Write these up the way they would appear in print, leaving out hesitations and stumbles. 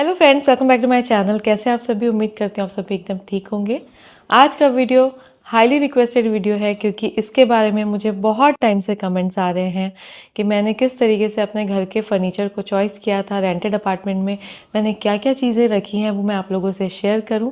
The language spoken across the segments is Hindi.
Hello friends, welcome back to my channel. कैसे हैं आप सभी? उम्मीद करते हैं आप सभी एकदम ठीक होंगे। आज का वीडियो हाईली रिक्वेस्टेड वीडियो है क्योंकि इसके बारे में मुझे बहुत टाइम से कमेंट्स आ रहे हैं कि मैंने किस तरीके से अपने घर के फर्नीचर को चॉइस किया था। रेंटेड अपार्टमेंट में मैंने क्या क्या चीज़ें रखी हैं वो मैं आप लोगों से शेयर करूं।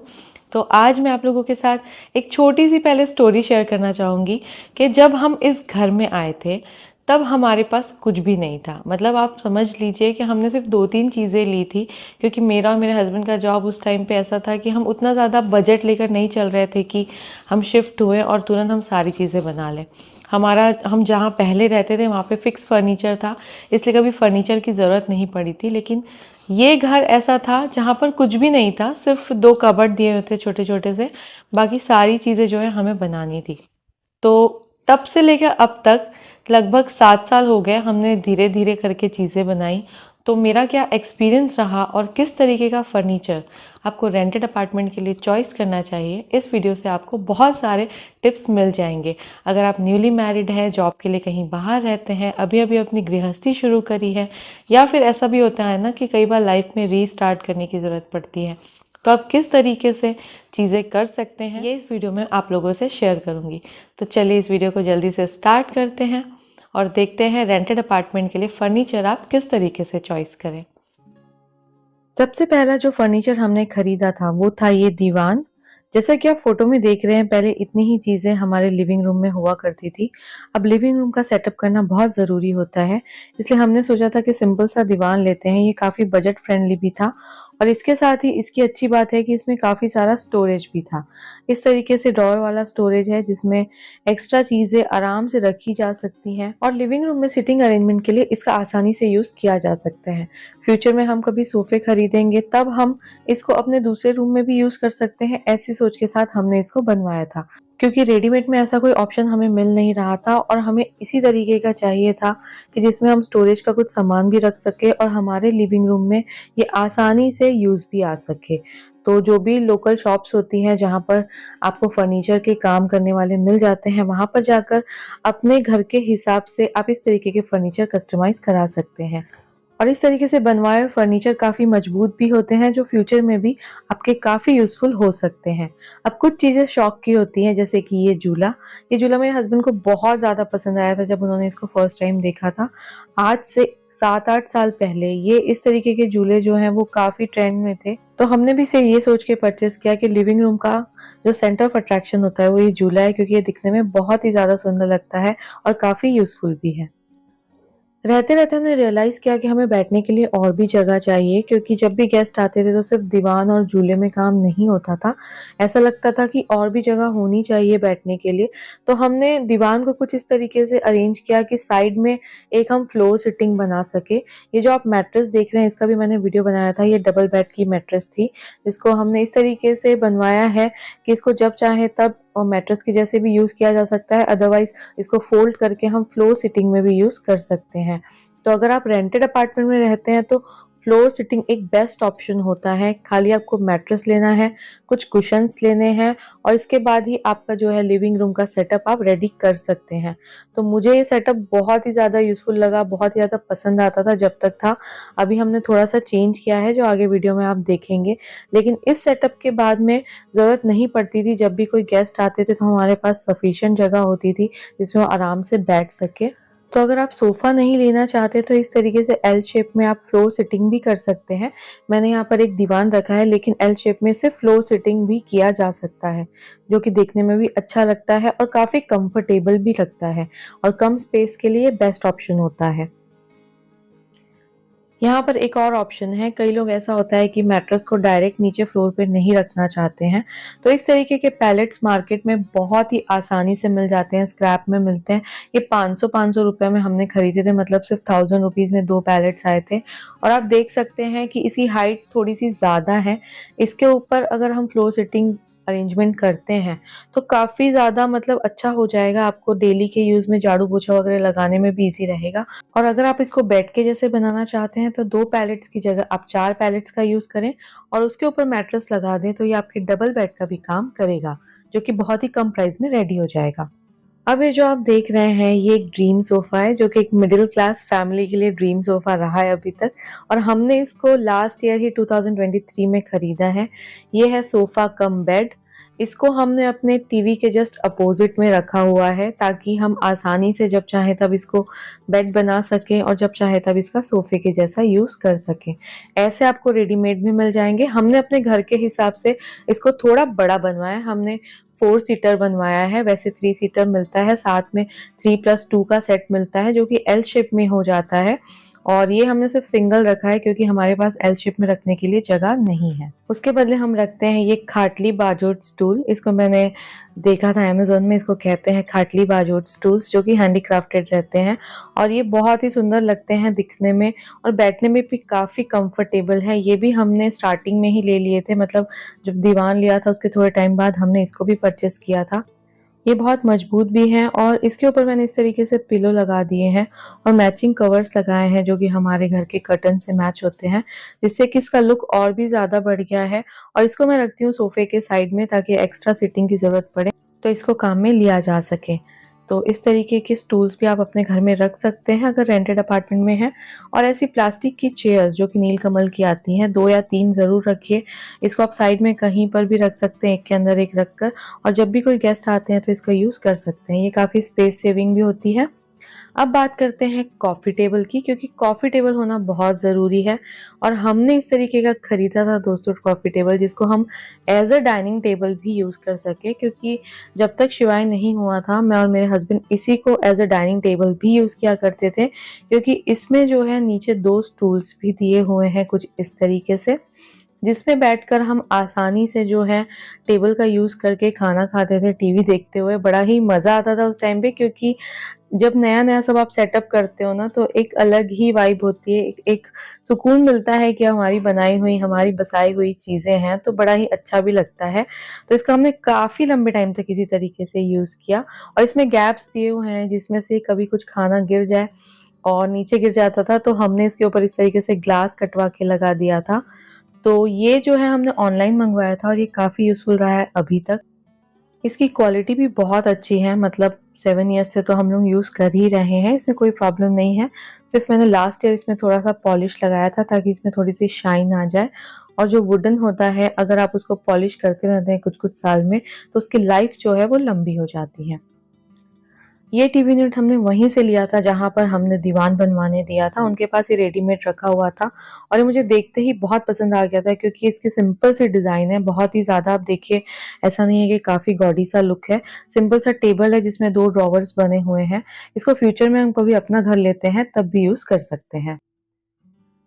तो आज मैं आप लोगों के साथ एक छोटी सी पहले स्टोरी शेयर करना चाहूँगी कि जब हम इस घर में आए थे तब हमारे पास कुछ भी नहीं था। मतलब आप समझ लीजिए कि हमने सिर्फ 2-3 चीज़ें ली थी क्योंकि मेरा और मेरे हस्बैंड का जॉब उस टाइम पे ऐसा था कि हम उतना ज़्यादा बजट लेकर नहीं चल रहे थे कि हम शिफ्ट हुए और तुरंत हम सारी चीज़ें बना लें। हम जहाँ पहले रहते थे वहाँ पे फिक्स फर्नीचर था, इसलिए कभी फर्नीचर की ज़रूरत नहीं पड़ी थी। लेकिन ये घर ऐसा था जहाँ पर कुछ भी नहीं था, सिर्फ 2 कबर्ड दिए हुए थे छोटे छोटे से, बाकी सारी चीज़ें जो है हमें बनानी थी। तो तब से लेकर अब तक लगभग 7 साल हो गए, हमने धीरे धीरे करके चीज़ें बनाई। तो मेरा क्या एक्सपीरियंस रहा और किस तरीके का फर्नीचर आपको रेंटेड अपार्टमेंट के लिए चॉइस करना चाहिए, इस वीडियो से आपको बहुत सारे टिप्स मिल जाएंगे। अगर आप न्यूली मैरिड है, जॉब के लिए कहीं बाहर रहते हैं, अभी अभी अपनी गृहस्थी शुरू करी है, या फिर ऐसा भी होता है ना कि कई बार लाइफ में रीस्टार्ट करने की ज़रूरत पड़ती है, तो आप किस तरीके से चीज़ें कर सकते हैं ये इस वीडियो में आप लोगों से शेयर करूंगी। तो चलिए इस वीडियो को जल्दी से स्टार्ट करते हैं और देखते हैं रेंटेड अपार्टमेंट के लिए फर्नीचर आप किस तरीके से चॉइस करें। सबसे पहला जो फर्नीचर हमने खरीदा था वो था ये दीवान। जैसा कि आप फोटो में देख रहे हैं, पहले इतनी ही चीजें हमारे लिविंग रूम में हुआ करती थी। अब लिविंग रूम का सेटअप करना बहुत जरूरी होता है, इसलिए हमने सोचा था कि सिंपल सा दीवान लेते हैं। ये काफी बजट फ्रेंडली भी था और इसके साथ ही इसकी अच्छी बात है कि इसमें काफी सारा स्टोरेज भी था। इस तरीके से ड्रॉअर वाला स्टोरेज है जिसमें एक्स्ट्रा चीजें आराम से रखी जा सकती हैं और लिविंग रूम में सिटिंग अरेंजमेंट के लिए इसका आसानी से यूज किया जा सकता है। फ्यूचर में हम कभी सोफे खरीदेंगे तब हम इसको अपने दूसरे रूम में भी यूज कर सकते हैं, ऐसी सोच के साथ हमने इसको बनवाया था। क्योंकि रेडीमेड में ऐसा कोई ऑप्शन हमें मिल नहीं रहा था और हमें इसी तरीके का चाहिए था कि जिसमें हम स्टोरेज का कुछ सामान भी रख सके और हमारे लिविंग रूम में ये आसानी से यूज भी आ सके। तो जो भी लोकल शॉप्स होती हैं जहाँ पर आपको फर्नीचर के काम करने वाले मिल जाते हैं, वहां पर जाकर अपने घर के हिसाब से आप इस तरीके के फर्नीचर कस्टमाइज करा सकते हैं। और इस तरीके से बनवाए हुए फर्नीचर काफी मजबूत भी होते हैं जो फ्यूचर में भी आपके काफी यूजफुल हो सकते हैं। अब कुछ चीजें शौक की होती हैं, जैसे कि ये झूला मेरे हस्बैंड को बहुत ज्यादा पसंद आया था जब उन्होंने इसको फर्स्ट टाइम देखा था। आज से 7-8 साल पहले ये इस तरीके के झूले जो हैं वो काफी ट्रेंड में थे, तो हमने भी इसे ये सोच के परचेस किया कि लिविंग रूम का जो सेंटर ऑफ अट्रैक्शन होता है वो ये झूला है, क्योंकि ये दिखने में बहुत ही ज्यादा सुंदर लगता है और काफी यूजफुल भी है। रहते रहते हमने रियलाइज किया कि हमें बैठने के लिए और भी जगह चाहिए, क्योंकि जब भी गेस्ट आते थे तो सिर्फ दीवान और झूले में काम नहीं होता था। ऐसा लगता था कि और भी जगह होनी चाहिए बैठने के लिए। तो हमने दीवान को कुछ इस तरीके से अरेंज किया कि साइड में एक हम फ्लोर सिटिंग बना सके। ये जो आप मैट्रेस देख रहे हैं इसका भी मैंने वीडियो बनाया था। ये डबल बेड की मैट्रेस थी जिसको हमने इस तरीके से बनवाया है कि इसको जब चाहे तब और मैट्रेस की जैसे भी यूज किया जा सकता है, अदरवाइज इसको फोल्ड करके हम फ्लोर सिटिंग में भी यूज कर सकते हैं। तो अगर आप रेंटेड अपार्टमेंट में रहते हैं तो फ्लोर सिटिंग एक बेस्ट ऑप्शन होता है। खाली आपको मैट्रेस लेना है, कुछ कुशन्स लेने हैं और इसके बाद ही आपका जो है लिविंग रूम का सेटअप आप रेडी कर सकते हैं। तो मुझे ये सेटअप बहुत ही ज़्यादा यूजफुल लगा, बहुत ही ज़्यादा पसंद आता था जब तक था। अभी हमने थोड़ा सा चेंज किया है जो आगे वीडियो में आप देखेंगे, लेकिन इस सेटअप के बाद में ज़रूरत नहीं पड़ती थी। जब भी कोई गेस्ट आते थे तो हमारे पास सफिशिएंट जगह होती थी जिसमें वो आराम से बैठ सके। तो अगर आप सोफा नहीं लेना चाहते तो इस तरीके से एल शेप में आप फ्लोर सिटिंग भी कर सकते हैं। मैंने यहाँ पर एक दीवान रखा है, लेकिन एल शेप में सिर्फ फ्लोर सिटिंग भी किया जा सकता है, जो कि देखने में भी अच्छा लगता है और काफी कंफर्टेबल भी लगता है और कम स्पेस के लिए बेस्ट ऑप्शन होता है। यहाँ पर एक और ऑप्शन है, कई लोग ऐसा होता है कि मैट्रेस को डायरेक्ट नीचे फ्लोर पे नहीं रखना चाहते हैं, तो इस तरीके के पैलेट्स मार्केट में बहुत ही आसानी से मिल जाते हैं, स्क्रैप में मिलते हैं। ये 500 रुपए में हमने खरीदे थे, मतलब सिर्फ 1000 रुपीज में 2 पैलेट्स आए थे। और आप देख सकते हैं कि इसकी हाइट थोड़ी सी ज्यादा है। इसके ऊपर अगर हम फ्लोर सिटिंग अरेंजमेंट करते हैं तो काफी ज्यादा मतलब अच्छा हो जाएगा, आपको डेली के यूज में झाड़ू पोछा वगैरह लगाने में भी इजी रहेगा। और अगर आप इसको बेड के जैसे बनाना चाहते हैं तो 2 पैलेट्स की जगह आप 4 पैलेट्स का यूज करें और उसके ऊपर मैट्रेस लगा दें, तो ये आपके डबल बेड का भी काम करेगा, जो कि बहुत ही कम प्राइस में रेडी हो जाएगा। अब ये जो आप देख रहे हैं ये एक ड्रीम सोफ़ा है जो कि एक मिडिल क्लास फैमिली के लिए ड्रीम सोफ़ा रहा है अभी तक, और हमने इसको लास्ट ईयर ही 2023 में खरीदा है। ये है सोफ़ा कम बेड। इसको हमने अपने टीवी के जस्ट अपोजिट में रखा हुआ है ताकि हम आसानी से जब चाहें तब इसको बेड बना सकें और जब चाहे तब इसका सोफ़े के जैसा यूज़ कर सकें। ऐसे आपको रेडीमेड भी मिल जाएँगे। हमने अपने घर के हिसाब से इसको थोड़ा बड़ा बनवाया है। हमने 4 सीटर बनवाया है, वैसे 3 सीटर मिलता है, साथ में 3+2 का सेट मिलता है जो कि एल शेप में हो जाता है, और ये हमने सिर्फ सिंगल रखा है क्योंकि हमारे पास एल शेप में रखने के लिए जगह नहीं है। उसके बदले हम रखते हैं ये खाटली बाजोट स्टूल। इसको मैंने देखा था अमेज़न में, इसको कहते हैं खाटली बाजोट स्टूल्स, जो कि हैंडीक्राफ्टेड रहते हैं और ये बहुत ही सुंदर लगते हैं दिखने में और बैठने में भी काफ़ी कंफर्टेबल है। ये भी हमने स्टार्टिंग में ही ले लिए थे, मतलब जब दीवान लिया था उसके थोड़े टाइम बाद हमने इसको भी परचेस किया था। ये बहुत मजबूत भी हैं और इसके ऊपर मैंने इस तरीके से पिलो लगा दिए हैं और मैचिंग कवर्स लगाए हैं जो कि हमारे घर के कर्टन से मैच होते हैं, जिससे कि इसका लुक और भी ज़्यादा बढ़ गया है। और इसको मैं रखती हूँ सोफ़े के साइड में ताकि एक्स्ट्रा सीटिंग की ज़रूरत पड़े तो इसको काम में लिया जा सके। तो इस तरीके के स्टूल्स भी आप अपने घर में रख सकते हैं अगर रेंटेड अपार्टमेंट में हैं। और ऐसी प्लास्टिक की चेयर्स जो कि नीलकमल की आती हैं, 2 या 3 ज़रूर रखिए। इसको आप साइड में कहीं पर भी रख सकते हैं, एक के अंदर एक रखकर, और जब भी कोई गेस्ट आते हैं तो इसका यूज़ कर सकते हैं। ये काफ़ी स्पेस सेविंग भी होती है। अब बात करते हैं कॉफ़ी टेबल की, क्योंकि कॉफ़ी टेबल होना बहुत ज़रूरी है और हमने इस तरीके का खरीदा था दोस्तों कॉफ़ी टेबल, जिसको हम एज अ डाइनिंग टेबल भी यूज़ कर सके, क्योंकि जब तक शिवाय नहीं हुआ था मैं और मेरे हस्बैंड इसी को एज अ डाइनिंग टेबल भी यूज़ किया करते थे, क्योंकि इसमें जो है नीचे 2 स्टूल्स भी दिए हुए हैं कुछ इस तरीके से, जिसमें बैठकर हम आसानी से जो है टेबल का यूज़ करके खाना खाते थे टीवी देखते हुए। बड़ा ही मज़ा आता था उस टाइम पे, क्योंकि जब नया-नया सब आप सेटअप करते हो ना तो एक अलग ही वाइब होती है, एक सुकून मिलता है कि हमारी बनाई हुई, हमारी बसाई हुई चीज़ें हैं, तो बड़ा ही अच्छा भी लगता है। तो इसका हमने काफ़ी लंबे टाइम तक इसी तरीके से यूज़ किया और इसमें गैप्स दिए हुए हैं जिसमें से कभी कुछ खाना गिर जाए और नीचे गिर जाता था तो हमने इसके ऊपर इस तरीके से ग्लास कटवा के लगा दिया था। तो ये जो है हमने ऑनलाइन मंगवाया था और ये काफ़ी यूज़फुल रहा है अभी तक। इसकी क्वालिटी भी बहुत अच्छी है, मतलब 7 ईयर्स से तो हम लोग यूज़ कर ही रहे हैं, इसमें कोई प्रॉब्लम नहीं है। सिर्फ़ मैंने लास्ट ईयर इसमें थोड़ा-सा पॉलिश लगाया था ताकि इसमें थोड़ी-सी शाइन आ जाए, और जो वुडन होता है अगर आप उसको पॉलिश करते रहते हैं कुछ-कुछ साल में तो उसकी लाइफ़ जो है वो लंबी हो जाती है। ये टीवी यूनिट हमने वहीं से लिया था जहाँ पर हमने दीवान बनवाने दिया था, उनके पास ये रेडीमेड रखा हुआ था और ये मुझे देखते ही बहुत पसंद आ गया था, क्योंकि इसकी सिंपल सी डिज़ाइन है, बहुत ही ज़्यादा आप देखिए ऐसा नहीं है कि काफ़ी गॉडी सा लुक है। सिंपल सा टेबल है जिसमें 2 ड्रॉवर्स बने हुए हैं। इसको फ्यूचर में हम कभी अपना घर लेते हैं तब भी यूज़ कर सकते हैं।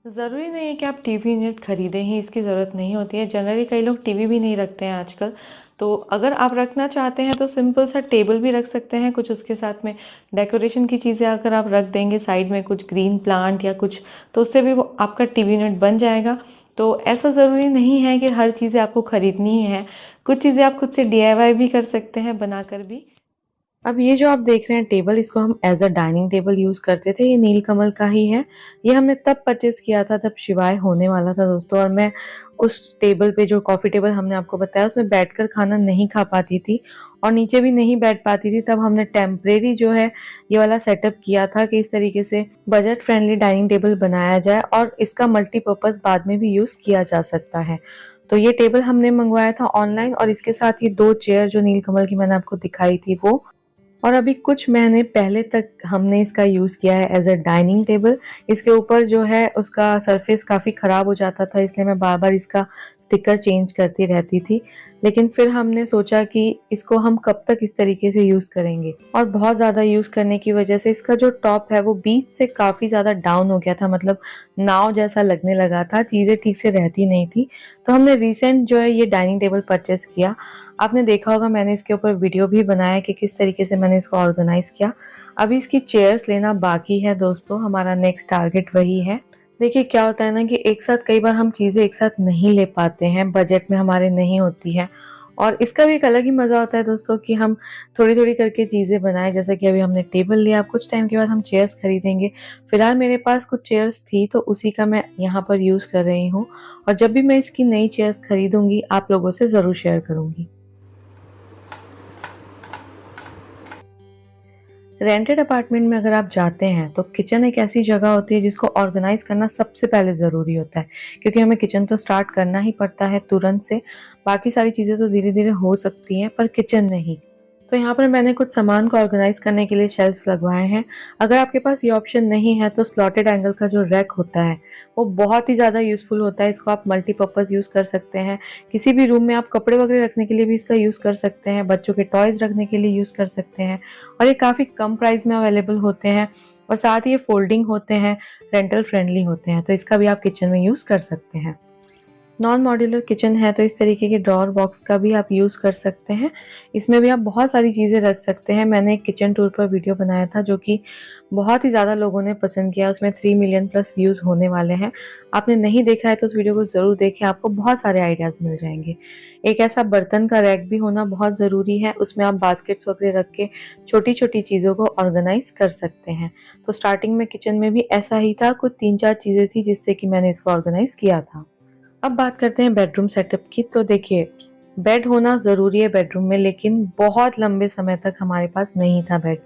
ज़रूरी नहीं है कि आप टीवी यूनिट खरीदें ही, इसकी ज़रूरत नहीं होती है। जनरली कई लोग टीवी भी नहीं रखते हैं आजकल। तो अगर आप रखना चाहते हैं तो सिंपल सा टेबल भी रख सकते हैं, कुछ उसके साथ में डेकोरेशन की चीज़ें अगर आप रख देंगे साइड में, कुछ ग्रीन प्लांट या कुछ, तो उससे भी वो आपका टीवी यूनिट बन जाएगा। तो ऐसा ज़रूरी नहीं है कि हर चीज़ें आपको खरीदनी ही है, कुछ चीज़ें आप खुद से डीआईवाई भी कर सकते हैं बनाकर भी। अब ये जो आप देख रहे हैं टेबल, इसको हम as a dining table use करते थे, ये नीलकमल का ही है। ये हमने तब परचेज़ किया था जब शिवाय होने वाला था दोस्तों, और मैं उस टेबल पे, जो कॉफ़ी टेबल हमने आपको बताया, उसमें बैठकर खाना नहीं खा पाती थी और नीचे भी नहीं बैठ पाती थी। तब हमने टेम्परेरी जो है ये वाला सेटअप किया था कि इस तरीके से बजट फ्रेंडली डाइनिंग टेबल बनाया जाए और इसका मल्टीपर्पज़ बाद में भी यूज़ किया जा सकता है। तो ये टेबल हमने मंगवाया था ऑनलाइन और इसके साथ ही 2 चेयर जो नीलकमल की मैंने आपको दिखाई थी वो, और अभी कुछ महीने पहले तक हमने इसका यूज़ किया है एज अ डाइनिंग टेबल। इसके ऊपर जो है उसका सरफेस काफ़ी ख़राब हो जाता था, इसलिए मैं बार-बार इसका स्टिकर चेंज करती रहती थी। लेकिन फिर हमने सोचा कि इसको हम कब तक इस तरीके से यूज़ करेंगे, और बहुत ज़्यादा यूज़ करने की वजह से इसका जो टॉप है वो बीच से काफ़ी ज़्यादा डाउन हो गया था, मतलब नाव जैसा लगने लगा था, चीज़ें ठीक से रहती नहीं थी। तो हमने रिसेंट जो है ये डाइनिंग टेबल परचेज़ किया। आपने देखा होगा मैंने इसके ऊपर वीडियो भी बनाया कि किस तरीके से मैंने इसको ऑर्गेनाइज़ किया। अभी इसकी चेयर्स लेना बाकी है दोस्तों, हमारा नेक्स्ट टारगेट वही है। देखिए क्या होता है ना कि एक साथ कई बार हम चीज़ें एक साथ नहीं ले पाते हैं, बजट में हमारे नहीं होती है, और इसका भी एक अलग ही मज़ा होता है दोस्तों कि हम थोड़ी-थोड़ी करके चीज़ें बनाएँ। जैसे कि अभी हमने टेबल लिया, अब कुछ टाइम के बाद हम चेयर्स खरीदेंगे। फिलहाल मेरे पास कुछ चेयर्स थी तो उसी का मैं यहाँ पर यूज़ कर रही हूँ, और जब भी मैं इसकी नई चेयर्स खरीदूँगी आप लोगों से ज़रूर शेयर करूँगी। रेंटेड अपार्टमेंट में अगर आप जाते हैं तो किचन एक ऐसी जगह होती है जिसको ऑर्गेनाइज करना सबसे पहले ज़रूरी होता है, क्योंकि हमें किचन तो स्टार्ट करना ही पड़ता है तुरंत से। बाकी सारी चीज़ें तो धीरे धीरे हो सकती हैं पर किचन नहीं। तो यहाँ पर मैंने कुछ सामान को ऑर्गेनाइज करने के लिए शेल्फ्स लगवाए हैं। अगर आपके पास ये ऑप्शन नहीं है तो स्लॉटेड एंगल का जो रैक होता है वो बहुत ही ज़्यादा यूज़फुल होता है। इसको आप मल्टीपर्पज़ यूज़ कर सकते हैं। किसी भी रूम में आप कपड़े वगैरह रखने के लिए भी इसका यूज़ कर सकते हैं, बच्चों के टॉयज़ रखने के लिए यूज़ कर सकते हैं और ये काफ़ी कम प्राइस में अवेलेबल होते हैं और साथ ही ये फोल्डिंग होते हैं, रेंटल फ्रेंडली होते हैं, तो इसका भी आप किचन में यूज़ कर सकते हैं। नॉन मॉड्यूलर किचन है तो इस तरीके के ड्रॉअर बॉक्स का भी आप यूज़ कर सकते हैं। इसमें भी आप बहुत सारी चीज़ें रख सकते हैं। मैंने एक किचन टूर पर वीडियो बनाया था जो कि बहुत ही ज़्यादा लोगों ने पसंद किया। उसमें 3 मिलियन प्लस व्यूज़ होने वाले हैं। आपने नहीं देखा है तो उस वीडियो को ज़रूर देखें, आपको बहुत सारे आइडियाज़ मिल जाएंगे। एक ऐसा बर्तन का रैक भी होना बहुत ज़रूरी है। उसमें आप बास्केट्स वगैरह रख के छोटी छोटी चीज़ों को ऑर्गेनाइज कर सकते हैं। तो स्टार्टिंग में किचन में भी ऐसा ही था, कुछ 3-4 चीज़ें थी जिससे कि मैंने इसको ऑर्गेनाइज किया था। अब बात करते हैं बेडरूम सेटअप की। तो देखिए, बेड होना ज़रूरी है बेडरूम में, लेकिन बहुत लंबे समय तक हमारे पास नहीं था बेड।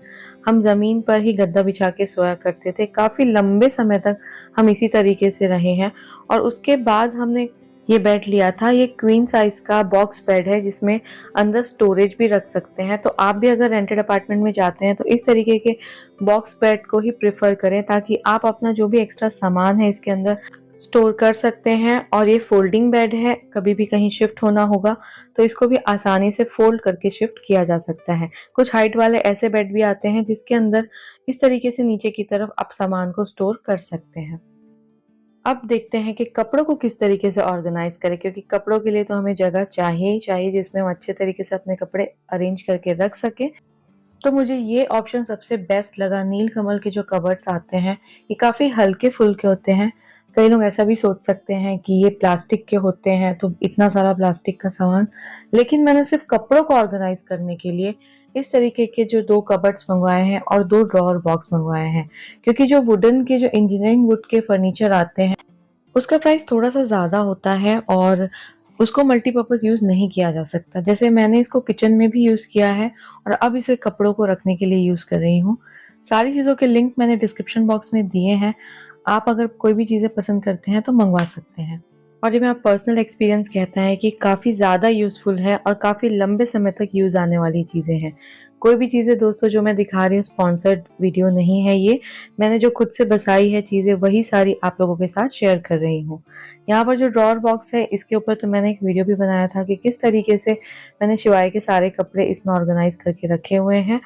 हम ज़मीन पर ही गद्दा बिछा के सोया करते थे। काफ़ी लंबे समय तक हम इसी तरीके से रहे हैं और उसके बाद हमने ये बेड लिया था। ये क्वीन साइज़ का बॉक्स बेड है जिसमें अंदर स्टोरेज भी रख सकते हैं। तो आप भी अगर रेंटेड अपार्टमेंट में जाते हैं तो इस तरीके के बॉक्स बेड को ही प्रेफर करें, ताकि आप अपना जो भी एक्स्ट्रा सामान है इसके अंदर स्टोर कर सकते हैं। और ये फोल्डिंग बेड है, कभी भी कहीं शिफ्ट होना होगा तो इसको भी आसानी से फोल्ड करके शिफ्ट किया जा सकता है। कुछ हाइट वाले ऐसे बेड भी आते हैं जिसके अंदर इस तरीके से नीचे की तरफ आप सामान को स्टोर कर सकते हैं। अब देखते हैं कि कपड़ों को किस तरीके से ऑर्गेनाइज करें, क्योंकि कपड़ों के लिए तो हमें जगह चाहिए ही चाहिए जिसमें हम अच्छे तरीके से अपने कपड़े अरेंज करके रख सकें। तो मुझे ये ऑप्शन सबसे बेस्ट लगा। नीलकमल के जो कबर्ड्स आते हैं ये काफ़ी हल्के फुल्के होते हैं। कई लोग ऐसा भी सोच सकते हैं कि ये प्लास्टिक के होते हैं तो इतना सारा प्लास्टिक का सामान, लेकिन मैंने सिर्फ कपड़ों को ऑर्गेनाइज करने के लिए इस तरीके के जो 2 कबर्ड्स मंगवाए हैं और 2 ड्रॉअर बॉक्स मंगवाए हैं। क्योंकि जो वुडन के जो इंजीनियरिंग वुड के फर्नीचर आते हैं उसका प्राइस थोड़ा सा ज़्यादा होता है और उसको मल्टीपर्पज़ यूज़ नहीं किया जा सकता। जैसे मैंने इसको किचन में भी यूज़ किया है और अब इसे कपड़ों को रखने के लिए यूज़ कर रही हूँ। सारी चीज़ों के लिंक मैंने डिस्क्रिप्शन बॉक्स में दिए हैं। आप अगर कोई भी चीज़ें पसंद करते हैं तो मंगवा सकते हैं। और ये मेरा पर्सनल एक्सपीरियंस कहता है कि काफ़ी ज़्यादा यूज़फुल है और काफ़ी लंबे समय तक यूज़ आने वाली चीज़ें हैं। कोई भी चीज़ें दोस्तों जो मैं दिखा रही हूँ स्पॉन्सर्ड वीडियो नहीं है ये। मैंने जो खुद से बसाई है चीज़ें वही सारी आप लोगों के साथ शेयर कर रही हूँ। यहाँ पर जो ड्रॉअर बॉक्स है इसके ऊपर तो मैंने एक वीडियो भी बनाया था कि किस तरीके से मैंने शिवाय के सारे कपड़े इसमें ऑर्गेनाइज करके रखे हुए हैं।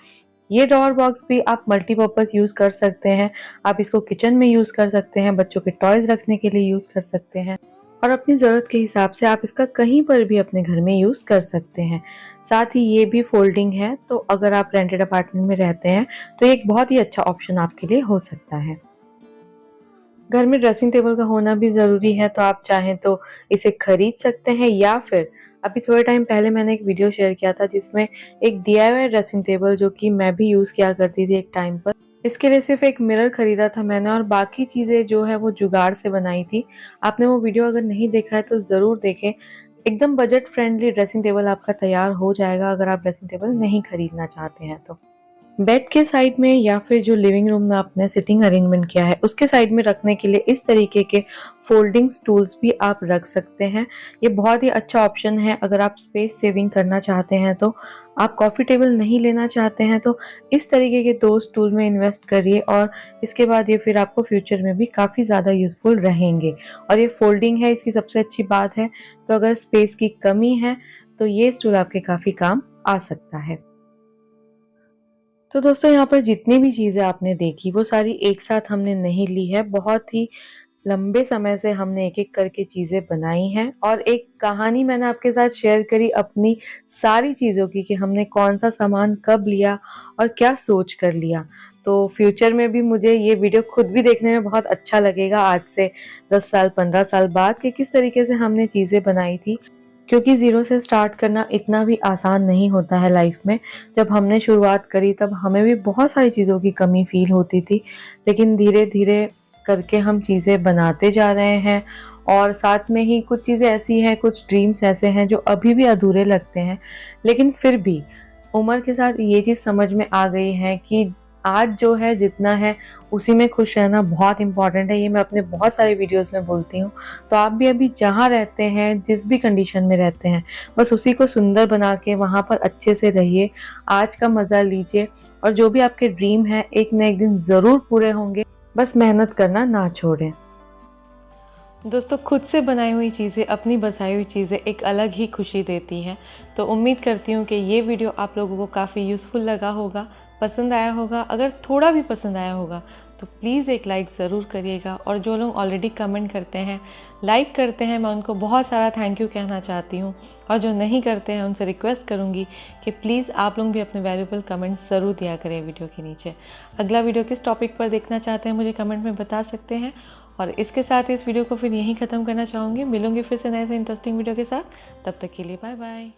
ये ड्रॉअर बॉक्स भी आप मल्टीपर्पज़ यूज़ कर सकते हैं। आप इसको किचन में यूज़ कर सकते हैं, बच्चों के टॉयज़ रखने के लिए यूज़ कर सकते हैं और अपनी ज़रूरत के हिसाब से आप इसका कहीं पर भी अपने घर में यूज़ कर सकते हैं। साथ ही ये भी फोल्डिंग है, तो अगर आप रेंटेड अपार्टमेंट में रहते हैं तो ये एक बहुत ही अच्छा ऑप्शन आपके लिए हो सकता है। घर में ड्रेसिंग टेबल का होना भी ज़रूरी है, तो आप चाहें तो इसे खरीद सकते हैं या फिर अभी थोड़े टाइम पहले मैंने एक वीडियो शेयर किया था जिसमें एक DIY ड्रेसिंग टेबल जो कि मैं भी यूज़ किया करती थी एक टाइम पर। इसके लिए सिर्फ एक मिरर खरीदा था मैंने और बाकी चीज़ें जो है वो जुगाड़ से बनाई थी। आपने वो वीडियो अगर नहीं देखा है तो ज़रूर देखें। एकदम बजट फ्रेंडली ड्रेसिंग टेबल आपका तैयार हो जाएगा अगर आप ड्रेसिंग टेबल नहीं खरीदना चाहते हैं तो। बेड के साइड में या फिर जो लिविंग रूम में आपने सिटिंग अरेंजमेंट किया है उसके साइड में रखने के लिए इस तरीके के फोल्डिंग स्टूल्स भी आप रख सकते हैं। ये बहुत ही अच्छा ऑप्शन है अगर आप स्पेस सेविंग करना चाहते हैं। तो आप कॉफ़ी टेबल नहीं लेना चाहते हैं तो इस तरीके के 2 स्टूल में इन्वेस्ट करिए और इसके बाद ये फिर आपको फ्यूचर में भी काफ़ी ज़्यादा यूज़फुल रहेंगे। और ये फोल्डिंग है, इसकी सबसे अच्छी बात है। तो अगर स्पेस की कमी है तो ये स्टूल आपके काफ़ी काम आ सकता है। तो दोस्तों यहाँ पर जितनी भी चीज़ें आपने देखी वो सारी एक साथ हमने नहीं ली है। बहुत ही लंबे समय से हमने एक एक करके चीज़ें बनाई हैं और एक कहानी मैंने आपके साथ शेयर करी अपनी सारी चीज़ों की कि हमने कौन सा सामान कब लिया और क्या सोच कर लिया। तो फ्यूचर में भी मुझे ये वीडियो खुद भी देखने में बहुत अच्छा लगेगा आज से 10 साल 15 साल बाद कि किस तरीके से हमने चीज़ें बनाई थी। क्योंकि ज़ीरो से स्टार्ट करना इतना भी आसान नहीं होता है लाइफ में। जब हमने शुरुआत करी तब हमें भी बहुत सारी चीज़ों की कमी फ़ील होती थी, लेकिन धीरे धीरे करके हम चीज़ें बनाते जा रहे हैं। और साथ में ही कुछ चीज़ें ऐसी हैं, कुछ ड्रीम्स ऐसे हैं जो अभी भी अधूरे लगते हैं, लेकिन फिर भी उम्र के साथ ये चीज़ समझ में आ गई है कि आज जो है जितना है उसी में खुश रहना बहुत इंपॉर्टेंट है। ये मैं अपने बहुत सारे वीडियोस में बोलती हूँ। तो आप भी अभी जहाँ रहते हैं, जिस भी कंडीशन में रहते हैं, बस उसी को सुंदर बना के वहाँ पर अच्छे से रहिए, आज का मज़ा लीजिए और जो भी आपके ड्रीम है एक न एक दिन ज़रूर पूरे होंगे। बस मेहनत करना ना छोड़ें। दोस्तों, खुद से बनाई हुई चीज़ें, अपनी बसाई हुई चीज़ें एक अलग ही खुशी देती हैं। तो उम्मीद करती हूँ कि ये वीडियो आप लोगों को काफ़ी यूज़फुल लगा होगा, पसंद आया होगा। अगर थोड़ा भी पसंद आया होगा तो प्लीज़ एक लाइक ज़रूर करिएगा। और जो लोग ऑलरेडी कमेंट करते हैं, लाइक करते हैं, मैं उनको बहुत सारा थैंक यू कहना चाहती हूँ। और जो नहीं करते हैं उनसे रिक्वेस्ट करूँगी कि प्लीज़ आप लोग भी अपने वैल्यूबल कमेंट्स ज़रूर दिया करें वीडियो के नीचे। अगला वीडियो किस टॉपिक पर देखना चाहते हैं मुझे कमेंट में बता सकते हैं। और इसके साथ ही इस वीडियो को फिर यहीं ख़त्म करना चाहूँगी। मिलूंगी फिर से नए से इंटरेस्टिंग वीडियो के साथ। तब तक के लिए बाय बाय।